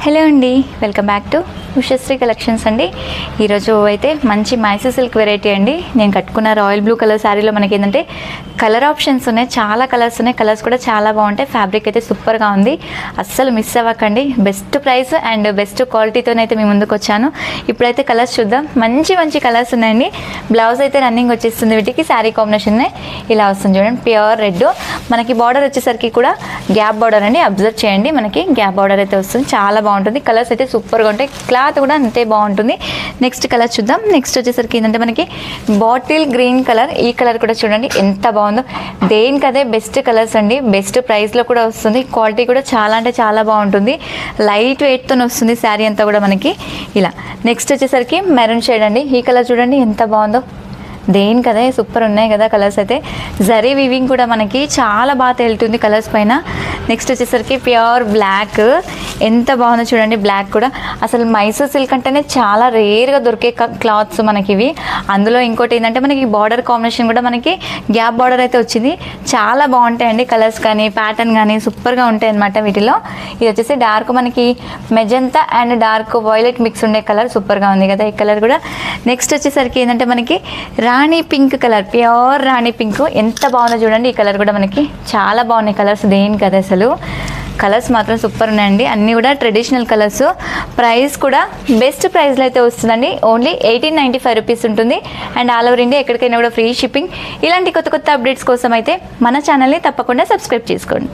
Hello అండి, welcome back to Ushasri collections అండి. ఈరోజు అయితే మంచి మైసూర్ సిల్క్ వెరైటీ అండి. నేను కట్టుకున్న రాయల్ బ్లూ కలర్ శారీలో మనకి ఏంటంటే కలర్ ఆప్షన్స్ ఉన్నాయి, చాలా కలర్స్ ఉన్నాయి. కలర్స్ కూడా చాలా బాగుంటాయి. ఫ్యాబ్రిక్ అయితే సూపర్గా ఉంది, అస్సలు మిస్ అవ్వకండి. బెస్ట్ ప్రైస్ అండ్ బెస్ట్ క్వాలిటీతోనైతే మీ ముందుకు వచ్చాను. ఇప్పుడైతే కలర్స్ చూద్దాం. మంచి మంచి కలర్స్ ఉన్నాయండి. బ్లౌజ్ అయితే రన్నింగ్ వచ్చేస్తుంది, వీటికి శారీ కాంబినేషన్ ఇలా వస్తుంది చూడండి. ప్యూర్ రెడ్, మనకి బార్డర్ వచ్చేసరికి కూడా గ్యాప్ బార్డర్ అండి. అబ్జర్వ్ చేయండి, మనకి గ్యాప్ బార్డర్ అయితే వస్తుంది, చాలా బాగుంటుంది. కలర్స్ అయితే సూపర్గా ఉంటాయి, క్లాత్ కూడా అంతే బాగుంటుంది. నెక్స్ట్ కలర్ చూద్దాం. నెక్స్ట్ వచ్చేసరికి ఏంటంటే మనకి బాటిల్ గ్రీన్ కలర్. ఈ కలర్ కూడా చూడండి ఎంత బాగుందో. దేనికదే బెస్ట్ కలర్స్ అండి, బెస్ట్ ప్రైస్లో కూడా వస్తుంది. క్వాలిటీ కూడా చాలా అంటే చాలా బాగుంటుంది. లైట్ వెయిట్తో వస్తుంది శారీ అంతా కూడా మనకి ఇలా. నెక్స్ట్ వచ్చేసరికి మెరూన్ షేడ్ అండి. ఈ కలర్ చూడండి ఎంత బాగుందో. దేని కదా సూపర్ ఉన్నాయి కదా కలర్స్ అయితే. జరీ వీవింగ్ కూడా మనకి చాలా బాగా తేలుతుంది కలర్స్ పైన. నెక్స్ట్ వచ్చేసరికి ప్యూర్ బ్లాక్, ఎంత బాగుందో చూడండి. బ్లాక్ కూడా అసలు మైసూర్ సిల్క్ అంటేనే చాలా రేర్గా దొరికే క్లాత్స్ మనకి ఇవి. అందులో ఇంకోటి ఏంటంటే మనకి బార్డర్ కాంబినేషన్ కూడా మనకి గ్యాప్ బార్డర్ అయితే వచ్చింది. చాలా బాగుంటాయండి కలర్స్ కానీ ప్యాటర్న్ కానీ సూపర్గా ఉంటాయి అన్నమాట వీటిలో. ఇది వచ్చేసి డార్క్ మనకి magenta and dark violet mix ఉండే కలర్, సూపర్గా ఉంది కదా ఈ కలర్ కూడా. నెక్స్ట్ వచ్చేసరికి ఏంటంటే మనకి రాణి పింక్ కలర్, ప్యూర్ రాణి పింక్, ఎంత బాగుందో చూడండి. ఈ కలర్ కూడా మనకి చాలా బాగున్నాయి కలర్స్. దేని కదా అసలు కలర్స్ మాత్రం సూపర్ ఉన్నాయండి. అన్నీ కూడా ట్రెడిషనల్ కలర్స్. ప్రైస్ కూడా బెస్ట్ ప్రైస్లో అయితే వస్తుందండి. ఓన్లీ 1895 రూపీస్ ఉంటుంది. అండ్ ఆల్ ఓవర్ ఇండియా ఎక్కడికైనా కూడా ఫ్రీ షిప్పింగ్. ఇలాంటి కొత్త కొత్త అప్డేట్స్ కోసం అయితే మన ఛానల్ని తప్పకుండా సబ్స్క్రైబ్ చేసుకోండి.